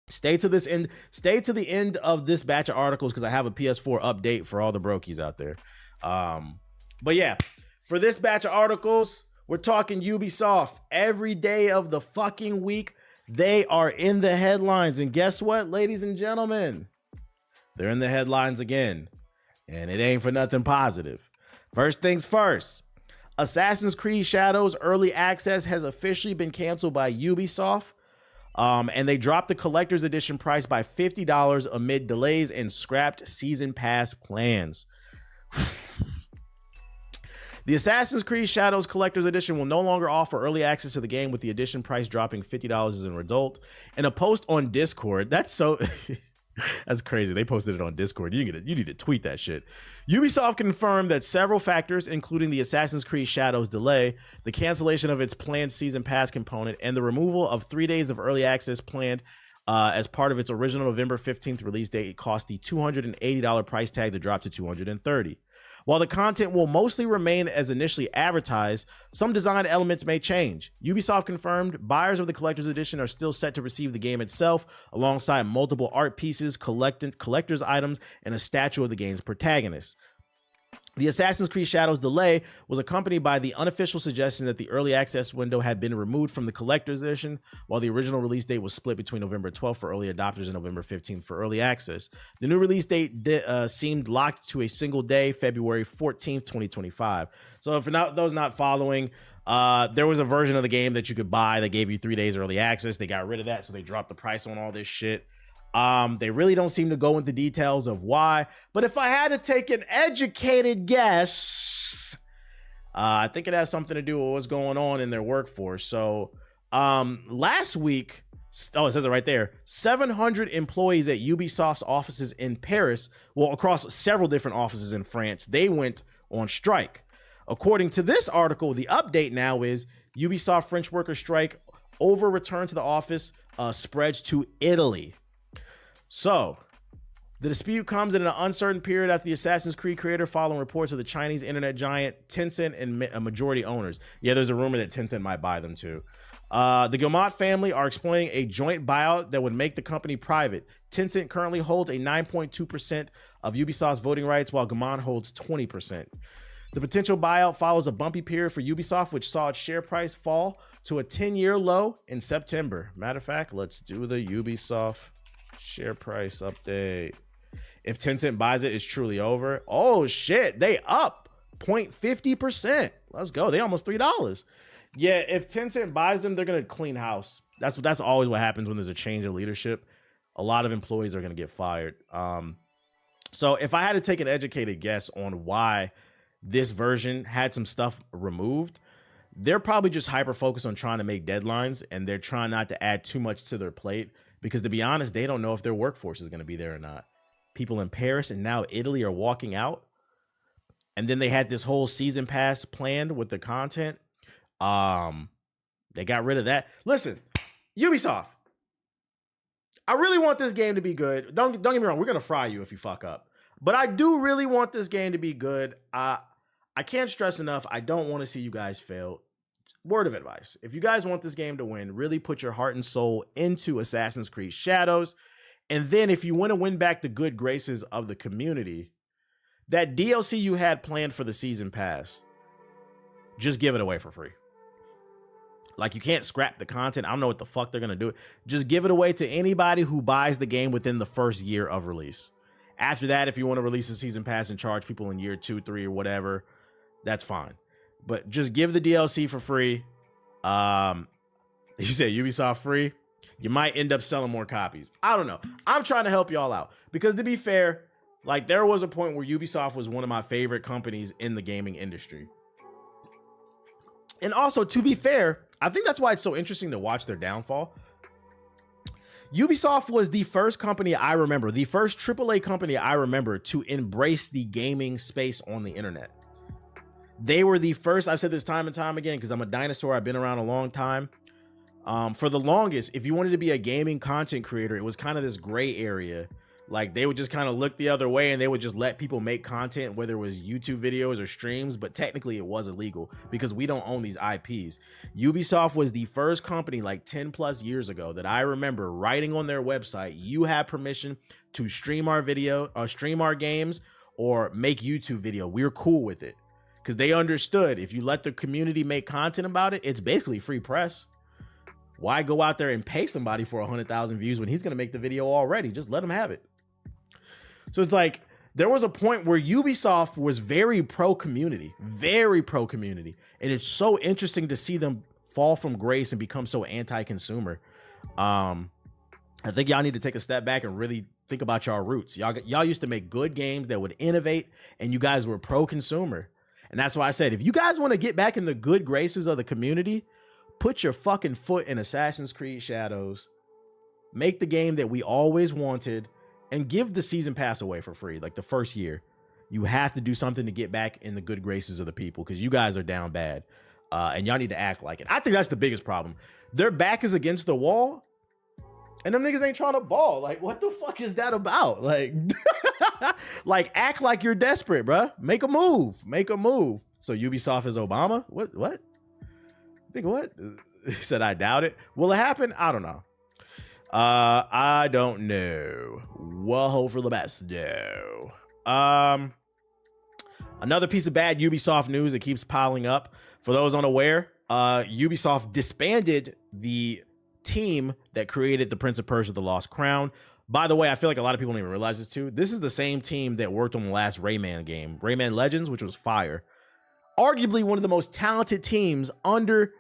Stay to this end. Stay to the end of this batch of articles because I have a PS4 update for all the brokies out there. But yeah, for this batch of articles, we're talking Ubisoft. Every day of the fucking week, they are in the headlines. And guess what, ladies and gentlemen? They're in the headlines again. And it ain't for nothing positive. First things first. Assassin's Creed Shadows Early Access has officially been canceled by Ubisoft. And they dropped the collector's edition price by $50 amid delays and scrapped season pass plans. The Assassin's Creed Shadows Collector's Edition will no longer offer early access to the game, with the edition price dropping $50 as a result. In a post on Discord, that's so... That's crazy. They posted it on Discord. You need to tweet that shit. Ubisoft confirmed that several factors, including the Assassin's Creed Shadows delay, the cancellation of its planned season pass component, and the removal of 3 days of early access planned as part of its original November 15th release date, it cost the $280 price tag to drop to $230. While the content will mostly remain as initially advertised, some design elements may change. Ubisoft confirmed buyers of the collector's edition are still set to receive the game itself, alongside multiple art pieces, collector's items, and a statue of the game's protagonist. The Assassin's Creed Shadows delay was accompanied by the unofficial suggestion that the early access window had been removed from the collector's edition, while the original release date was split between November 12th for early adopters and November 15th for early access. The new release date seemed locked to a single day, February 14th, 2025. So for those not following, there was a version of the game that you could buy that gave you 3 days early access. They got rid of that, so they dropped the price on all this shit. They really don't seem to go into details of why, but if I had to take an educated guess, I think it has something to do with what's going on in their workforce. So, last week, oh, it says it right there, 700 employees at Ubisoft's offices in Paris, well, across several different offices in France, they went on strike. According to this article, the update now is Ubisoft French workers strike over return to the office spreads to Italy. So, the dispute comes in an uncertain period after the Assassin's Creed creator, following reports of the Chinese internet giant Tencent and majority owners. Yeah, there's a rumor that Tencent might buy them too. The Guillemot family are exploring a joint buyout that would make the company private. Tencent currently holds a 9.2% of Ubisoft's voting rights, while Guillemot holds 20%. The potential buyout follows a bumpy period for Ubisoft, which saw its share price fall to a 10-year low in September. Matter of fact, let's do the Ubisoft share price update. If Tencent buys it, it's truly over. Oh shit, they up 0.50%. Let's go. They almost $3. Yeah, if Tencent buys them, they're gonna clean house. That's always what happens when there's a change in leadership. A lot of employees are gonna get fired. So if I had to take an educated guess on why this version had some stuff removed, they're probably just hyper focused on trying to make deadlines, and they're trying not to add too much to their plate. Because to be honest, they don't know if their workforce is going to be there or not. People in Paris and now Italy are walking out. And then they had this whole season pass planned with the content. They got rid of that. Listen, Ubisoft, I really want this game to be good. Don't get me wrong. We're going to fry you if you fuck up. But I do really want this game to be good. I can't stress enough. I don't want to see you guys fail. Word of advice. If you guys want this game to win, really put your heart and soul into Assassin's Creed Shadows. And then if you want to win back the good graces of the community, that DLC you had planned for the season pass, just give it away for free. Like, you can't scrap the content. I don't know what the fuck they're going to do. Just give it away to anybody who buys the game within the first year of release. After that, if you want to release a season pass and charge people in year 2, 3, or whatever, that's fine. But just give the DLC for free. You said Ubisoft free. You might end up selling more copies. I don't know. I'm trying to help y'all out. Because to be fair, like, there was a point where Ubisoft was one of my favorite companies in the gaming industry. And also, to be fair, I think that's why it's so interesting to watch their downfall. Ubisoft was the first company I remember, the first AAA company I remember to embrace the gaming space on the internet. They were the first. I've said this time and time again because I'm a dinosaur. I've been around a long time. For the longest, if you wanted to be a gaming content creator, it was kind of this gray area Like they would just kind of look the other way and they would just let people make content, whether it was YouTube videos or streams, but technically it was illegal because we don't own these IPs. Ubisoft was the first company like 10 plus years ago that I remember writing on their website, you have permission to stream our video or stream our games or make YouTube video. We're cool with it because they understood if you let the community make content about it, it's basically free press. Why go out there and pay somebody for 100,000 views when he's going to make the video already? Just let him have it. So it's like there was a point where Ubisoft was very pro community, and it's so interesting to see them fall from grace and become so anti-consumer. I think y'all need to take a step back and really think about y'all roots. Y'all used to make good games that would innovate, and you guys were pro consumer. And that's why I said, if you guys want to get back in the good graces of the community, put your fucking foot in Assassin's Creed Shadows, make the game that we always wanted, and give the season pass away for free. Like the first year, you have to do something to get back in the good graces of the people because you guys are down bad, and y'all need to act like it. I think that's the biggest problem. Their back is against the wall, and them niggas ain't trying to ball. Like, what the fuck is that about? Like, like act like you're desperate, bruh. Make a move. Make a move. So Ubisoft is Obama? What? Think what? He said, I doubt it. Will it happen? I don't know. I don't know. We'll hope for the best. No. Another piece of bad Ubisoft news that keeps piling up. For those unaware, Ubisoft disbanded the team that created the Prince of Persia: The Lost Crown. By the way, I feel like a lot of people don't even realize this too. This is the same team that worked on the last Rayman game, Rayman Legends, which was fire. Arguably one of the most talented teams under,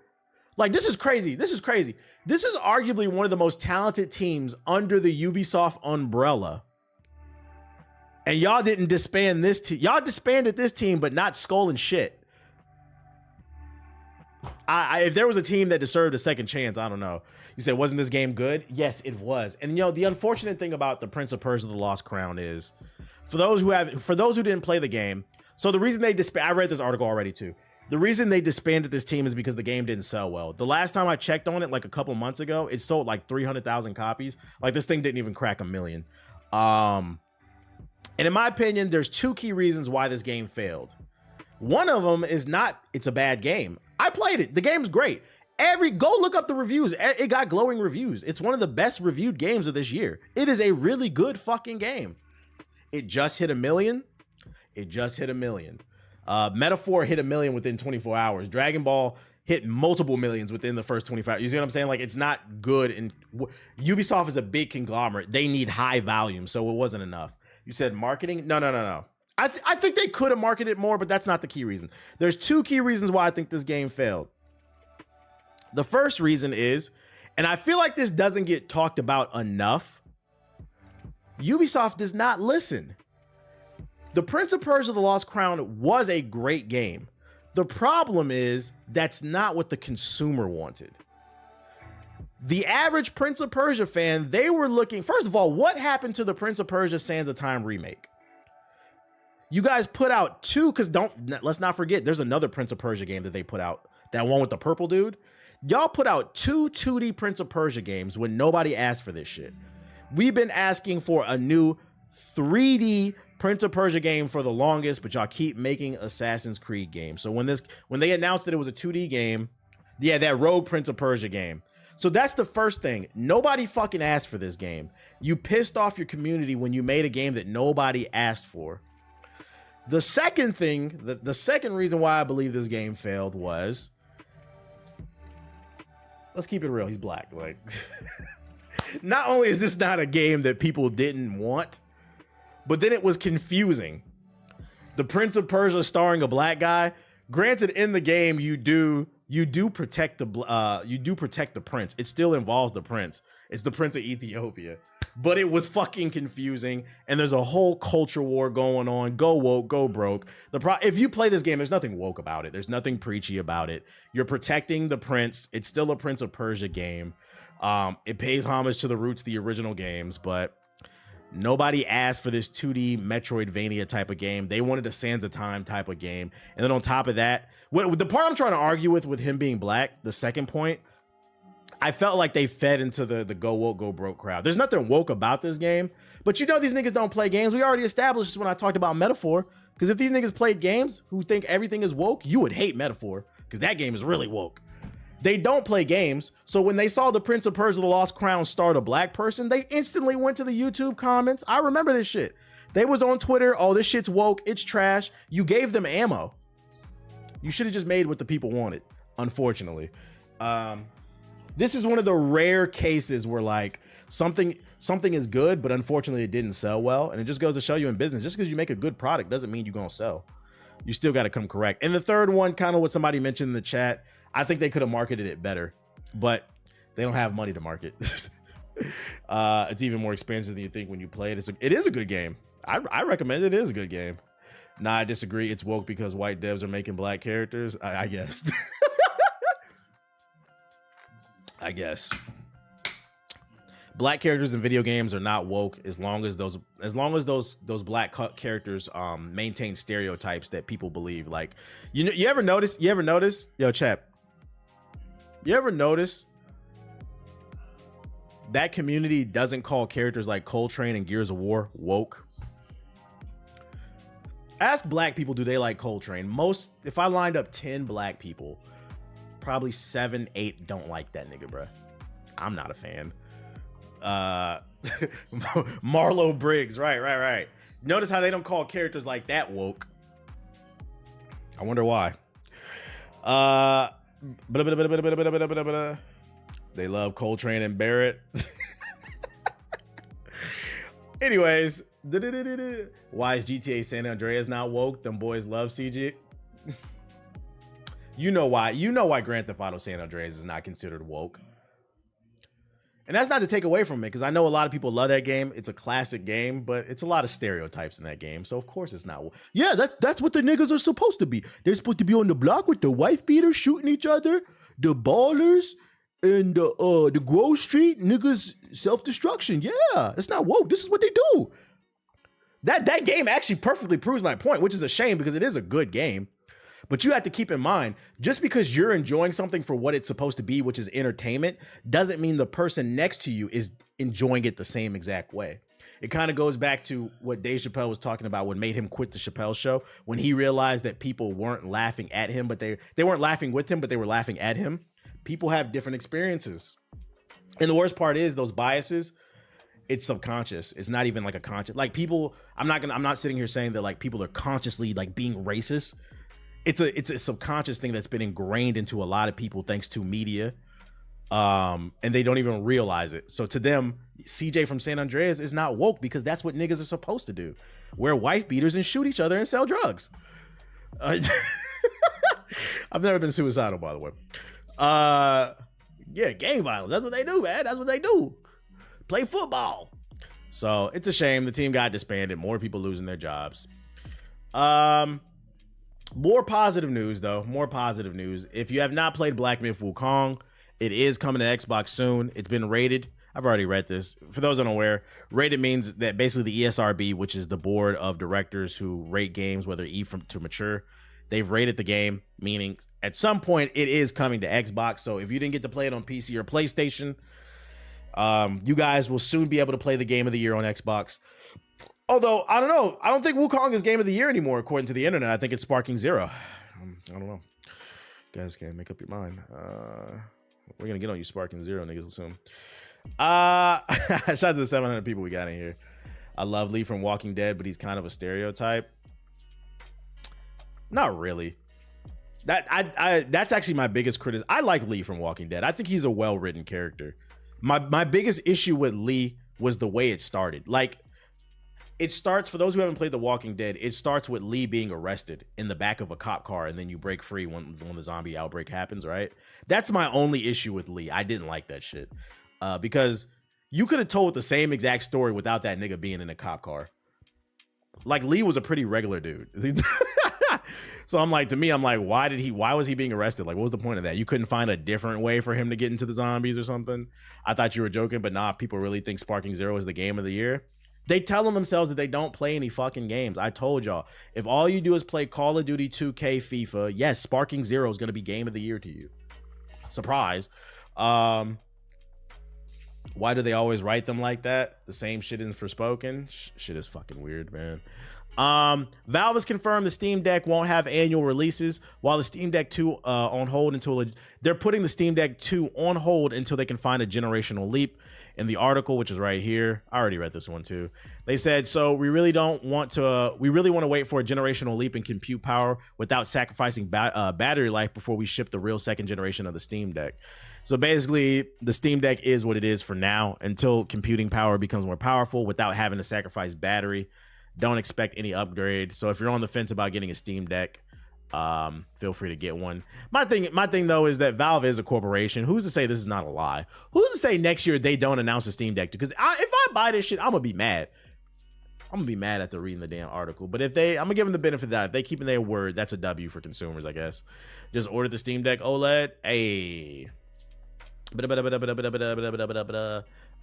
like, this is crazy. This is arguably one of the most talented teams under the Ubisoft umbrella. And y'all didn't disband this team. Y'all disbanded this team, but not Skull and shit. If there was a team that deserved a second chance, I don't know. You said, wasn't this game good? Yes, it was. And the unfortunate thing about the Prince of Persia: The Lost Crown is, for those who didn't play the game, so the reason they I read this article already too. The reason they disbanded this team is because the game didn't sell well. The last time I checked on it, like a couple months ago, it sold like 300,000 copies. Like this thing didn't even crack 1 million. And in my opinion, there's two key reasons why this game failed. One of them is not, it's a bad game. I played it. The game's great. Go look up the reviews. It got glowing reviews. It's one of the best reviewed games of this year. It is a really good fucking game. It just hit 1 million. Metaphor hit 1 million within 24 hours. Dragon Ball hit multiple millions within the first 25. You see what I'm saying? Like, it's not good. And Ubisoft is a big conglomerate. They need high volume, so it wasn't enough. You said marketing? No. I think they could have marketed more, but that's not the key reason. There's two key reasons why I think this game failed. The first reason is, and I feel like this doesn't get talked about enough, Ubisoft does not listen. The Prince of Persia: The Lost Crown was a great game. The problem is that's not what the consumer wanted. The average Prince of Persia fan, they were looking, first of all, what happened to the Prince of Persia: Sands of Time remake? You guys put out two, because let's not forget, there's another Prince of Persia game that they put out, that one with the purple dude. Y'all put out 2 2D Prince of Persia games when nobody asked for this shit. We've been asking for a new 3D Prince of Persia game for the longest, but y'all keep making Assassin's Creed games. So when they announced that it was a 2D game, yeah, that Rogue Prince of Persia game. So that's the first thing. Nobody fucking asked for this game. You pissed off your community when you made a game that nobody asked for. The second thing, the second reason why I believe this game failed was, let's keep it real, he's black. Like, not only is this not a game that people didn't want, but then it was confusing. The Prince of Persia starring a black guy. Granted, in the game you do protect the prince. It still involves the prince. It's the Prince of Ethiopia. But it was fucking confusing, and there's a whole culture war going on. Go woke, go broke. If you play this game, there's nothing woke about it. There's nothing preachy about it. You're protecting the prince. It's still a Prince of Persia game. It pays homage to the roots of the original games, but nobody asked for this 2D Metroidvania type of game. They wanted a Sands of Time type of game. And then on top of that, the part I'm trying to argue with him being black, the second point, I felt like they fed into the go woke, go broke crowd. There's nothing woke about this game, but you know these niggas don't play games. We already established this when I talked about Metaphor. Because if these niggas played games who think everything is woke, you would hate Metaphor. Because that game is really woke. They don't play games. So when they saw the Prince of Persia: The Lost Crown start a black person, they instantly went to the YouTube comments. I remember this shit. They was on Twitter. Oh, this shit's woke. It's trash. You gave them ammo. You should have just made what the people wanted, unfortunately. This is one of the rare cases where like something is good, but unfortunately it didn't sell well. And it just goes to show you in business, just because you make a good product doesn't mean you're going to sell. You still got to come correct. And the third one, kind of what somebody mentioned in the chat, I think they could have marketed it better, but they don't have money to market. It's even more expensive than you think when you play it. It is a good game. I recommend it. It is a good game. Nah, I disagree. It's woke because white devs are making black characters. I guess. I guess. Black characters in video games are not woke as long as those black characters maintain stereotypes that people believe. Like, you ever notice? Yo, chat. You ever notice that community doesn't call characters like Coltrane and Gears of War woke? Ask black people, do they like Coltrane? If I lined up 10 black people, probably 7, 8 don't like that nigga, bruh. I'm not a fan. Marlo Briggs, right. Notice how they don't call characters like that woke. I wonder why. They love Coltrane and Barrett. Anyways, why is GTA San Andreas not woke? Them boys love CG. You know why Grand Theft Auto San Andreas is not considered woke. And that's not to take away from it, because I know a lot of people love that game. It's a classic game, but it's a lot of stereotypes in that game. So of course it's not. Yeah, that's what the niggas are supposed to be. They're supposed to be on the block with the wife beaters shooting each other, the ballers, and the Grove Street niggas self-destruction. Yeah, it's not woke. This is what they do. That game actually perfectly proves my point, which is a shame because it is a good game. But you have to keep in mind, just because you're enjoying something for what it's supposed to be, which is entertainment, doesn't mean the person next to you is enjoying it the same exact way. It kind of goes back to what Dave Chappelle was talking about, what made him quit the Chappelle Show, when he realized that people weren't laughing at him, but they weren't laughing with him, but they were laughing at him. People have different experiences. And the worst part is those biases, it's subconscious. It's not even like a conscious, like people, I'm not sitting here saying that like people are consciously like being racist. It's a subconscious thing that's been ingrained into a lot of people thanks to media, and they don't even realize it. So to them, CJ from San Andreas is not woke because that's what niggas are supposed to do: wear wife beaters and shoot each other and sell drugs. I've never been suicidal, by the way. Yeah, gang violence. That's what they do, man. That's what they do. Play football. So it's a shame the team got disbanded. More people losing their jobs. More positive news, though. More positive news. If you have not played Black Myth Wukong, it is coming to Xbox soon. It's been rated. I've already read this. For those unaware, rated means that basically the ESRB, which is the board of directors who rate games, whether to mature, they've rated the game, meaning at some point it is coming to Xbox. So if you didn't get to play it on PC or PlayStation, you guys will soon be able to play the game of the year on Xbox. Although, I don't know. I don't think Wukong is game of the year anymore, according to the internet. I think it's Sparking Zero. I don't know. You guys can't make up your mind. We're going to get on you Sparking Zero, niggas, soon. Shout out to the 700 people we got in here. I love Lee from Walking Dead, but he's kind of a stereotype. Not really. That's actually my biggest criticism. I like Lee from Walking Dead. I think he's a well-written character. My biggest issue with Lee was the way it started. Like, it starts, for those who haven't played The Walking Dead, it starts with Lee being arrested in the back of a cop car, and then you break free when the zombie outbreak happens, right? That's my only issue with Lee. I didn't like that shit. Because you could have told the same exact story without that nigga being in a cop car. Like, Lee was a pretty regular dude. So I'm like, why was he being arrested? Like, what was the point of that? You couldn't find a different way for him to get into the zombies or something? I thought you were joking, but nah, people really think Sparking Zero is the game of the year. They telling themselves that they don't play any fucking games. I told y'all, if all you do is play Call of Duty 2K, FIFA, yes, Sparking Zero is going to be game of the year to you. Surprise. Why do they always write them like that? The same shit in Forspoken. Shit is fucking weird, man. Valve has confirmed the Steam Deck won't have annual releases, while the Steam Deck 2 on hold until they're putting the Steam Deck 2 on hold until they can find a generational leap. In the article, which is right here, I already read this one too. They said, so we really want to wait for a generational leap in compute power without sacrificing battery life before we ship the real second generation of the Steam Deck. So basically, the Steam Deck is what it is for now until computing power becomes more powerful without having to sacrifice battery. Don't expect any upgrade. So if you're on the fence about getting a Steam Deck, feel free to get one. My thing though is that Valve is a corporation. Who's to say this is not a lie? Who's to say next year they don't announce a Steam Deck? Because if I buy this shit, I'm gonna be mad. I'm gonna be mad after reading the damn article. But if I'm gonna give them the benefit of that. If they keeping their word, that's a W for consumers, I guess. Just order the Steam Deck OLED. Hey.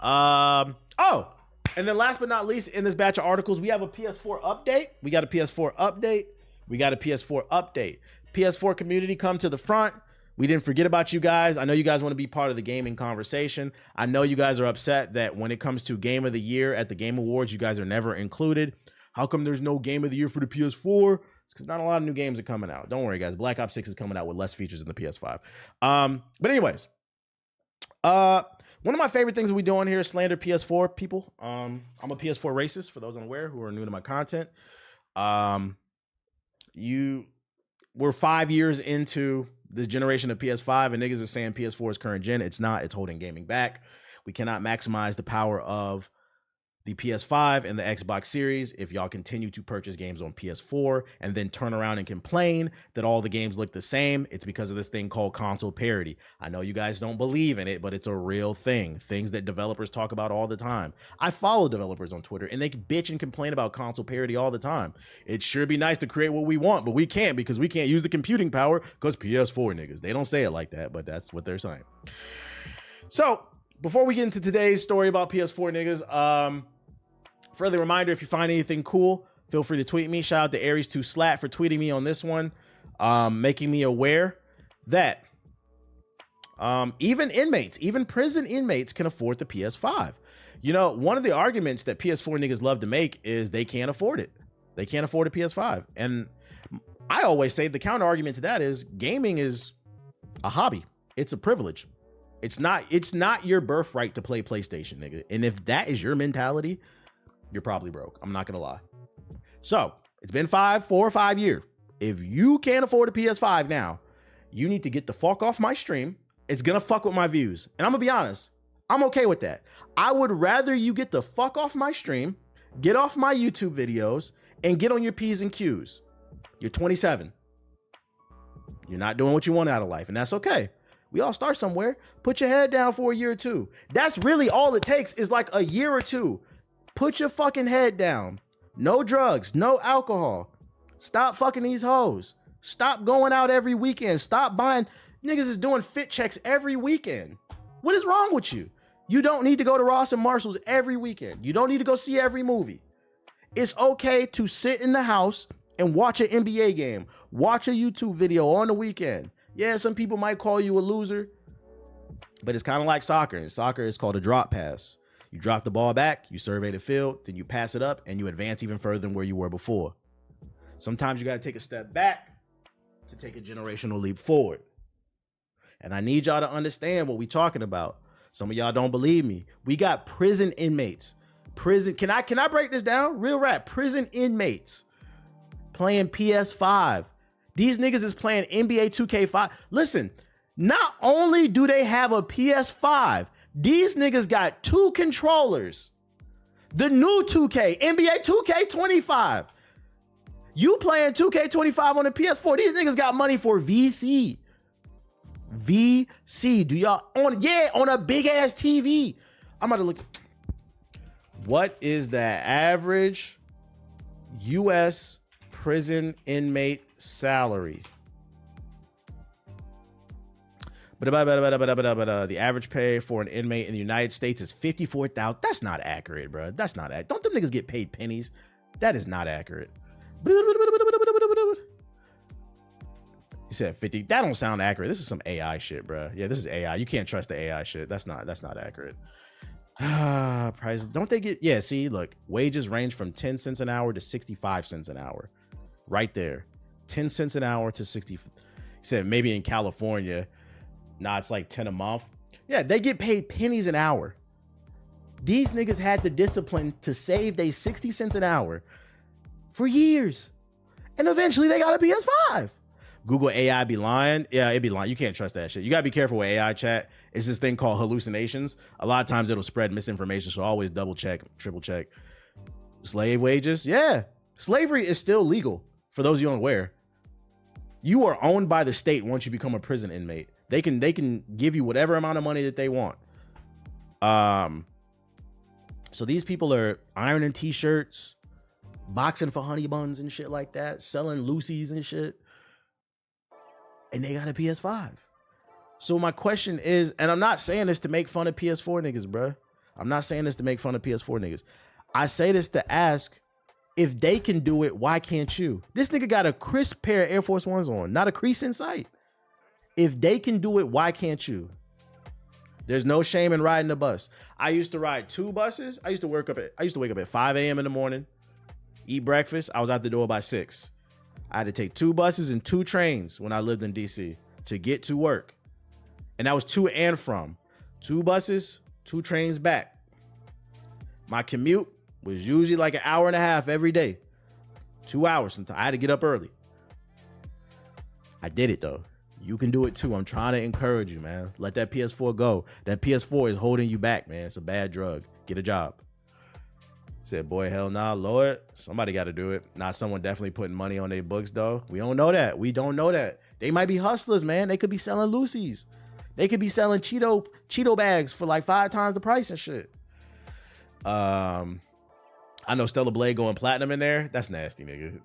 Oh, and then last but not least, in this batch of articles, we have a PS4 update. We got a PS4 update. PS4 community, come to the front. We didn't forget about you guys. I know you guys want to be part of the gaming conversation. I know you guys are upset that when it comes to Game of the Year at the Game Awards, you guys are never included. How come there's no Game of the Year for the PS4? It's because not a lot of new games are coming out. Don't worry, guys. Black Ops 6 is coming out with less features than the PS5. But anyways, one of my favorite things that we do on here is slander PS4 people. I'm a PS4 racist, for those unaware who are new to my content. We're 5 years into the generation of PS5 and niggas are saying PS4 is current gen. It's not. It's holding gaming back. We cannot maximize the power of the PS5 and the Xbox Series if y'all continue to purchase games on PS4 and then turn around and complain that all the games look the same. It's because of this thing called console parity. I know you guys don't believe in it, but it's a real thing. Things that developers talk about all the time. I follow developers on Twitter and they bitch and complain about console parity all the time. It sure be nice to create what we want, but we can't because we can't use the computing power because PS4 niggas. They don't say it like that, but that's what they're saying. So before we get into today's story about PS4 niggas, friendly reminder, if you find anything cool, feel free to tweet me. Shout out to Aries2Slat for tweeting me on this one, making me aware that even prison inmates can afford the PS5. You know, one of the arguments that PS4 niggas love to make is they can't afford it. They can't afford a PS5. And I always say the counter argument to that is gaming is a hobby. It's a privilege. It's not your birthright to play PlayStation, nigga. And if that is your mentality, you're probably broke. I'm not gonna lie. So it's been 4 or 5 years. If you can't afford a PS5 now, you need to get the fuck off my stream. It's gonna fuck with my views. And I'm gonna be honest, I'm okay with that. I would rather you get the fuck off my stream, get off my YouTube videos, and get on your P's and Q's. You're 27. You're not doing what you want out of life, and that's okay. We all start somewhere. Put your head down for a year or two. That's really all it takes is like a year or two. Put your fucking head down. No drugs, no alcohol. Stop fucking these hoes. Stop going out every weekend. Stop buying. Niggas is doing fit checks every weekend. What is wrong with you? You don't need to go to Ross and Marshall's every weekend. You don't need to go see every movie. It's okay to sit in the house and watch an NBA game. Watch a YouTube video on the weekend. Yeah, some people might call you a loser, but it's kind of like soccer. In soccer, it's called a drop pass. You drop the ball back, you survey the field, then you pass it up, and you advance even further than where you were before. Sometimes you got to take a step back to take a generational leap forward. And I need y'all to understand what we're talking about. Some of y'all don't believe me. We got prison inmates. Can I break this down? Real rap. Prison inmates playing PS5. These niggas is playing NBA 2K5. Listen, not only do they have a PS5, these niggas got 2 controllers. The new 2K, NBA 2K25. You playing 2K25 on the PS4. These niggas got money for VC. VC. Do y'all on a big ass TV? I'm about to look. What is the average US prison inmate salary? The average pay for an inmate in the United States is $54,000. That's not accurate, bro. That's not accurate. Don't them niggas get paid pennies? That is not accurate. You said 50. That don't sound accurate. This is some AI shit, bro. Yeah, this is AI. You can't trust the AI shit. That's not accurate. Price. Don't they get? Yeah. See, look, wages range from 10 cents an hour to 65 cents an hour. Right there, 10 cents an hour to 60. He said maybe in California, nah, it's like 10 a month. Yeah, they get paid pennies an hour. These niggas had the discipline to save they 60 cents an hour for years. And eventually they got a PS5. Google AI be lying. Yeah, it be lying. You can't trust that shit. You gotta be careful with AI chat. It's this thing called hallucinations. A lot of times it'll spread misinformation. So always double check, triple check. Slave wages. Yeah. Slavery is still legal for those of you unaware. You are owned by the state once you become a prison inmate. They can give you whatever amount of money that they want. So these people are ironing t-shirts, boxing for honey buns and shit like that, selling Lucy's and shit. And they got a PS5. So my question is, and I'm not saying this to make fun of PS4 niggas, bro. I'm not saying this to make fun of PS4 niggas. I say this to ask, if they can do it, why can't you? This nigga got a crisp pair of Air Force Ones on, not a crease in sight. If they can do it, why can't you? There's no shame in riding the bus. I used to ride 2 buses. I used to wake up at 5 a.m. in the morning, eat breakfast. I was out the door by 6. I had to take 2 buses and 2 trains when I lived in DC to get to work. And that was to and from. 2 buses, 2 trains back. My commute was usually like an hour and a half every day. 2 hours sometimes. I had to get up early. I did it though. You can do it too. I'm trying to encourage you, man. Let that PS4 go. That PS4 is holding you back, man. It's a bad drug. Get a job. Said, boy, hell nah, Lord. Somebody got to do it. Not someone definitely putting money on their books, though. We don't know that. We don't know that. They might be hustlers, man. They could be selling Lucy's. They could be selling Cheeto bags for like 5 times the price and shit. I know Stellar Blade going platinum in there. That's nasty, nigga.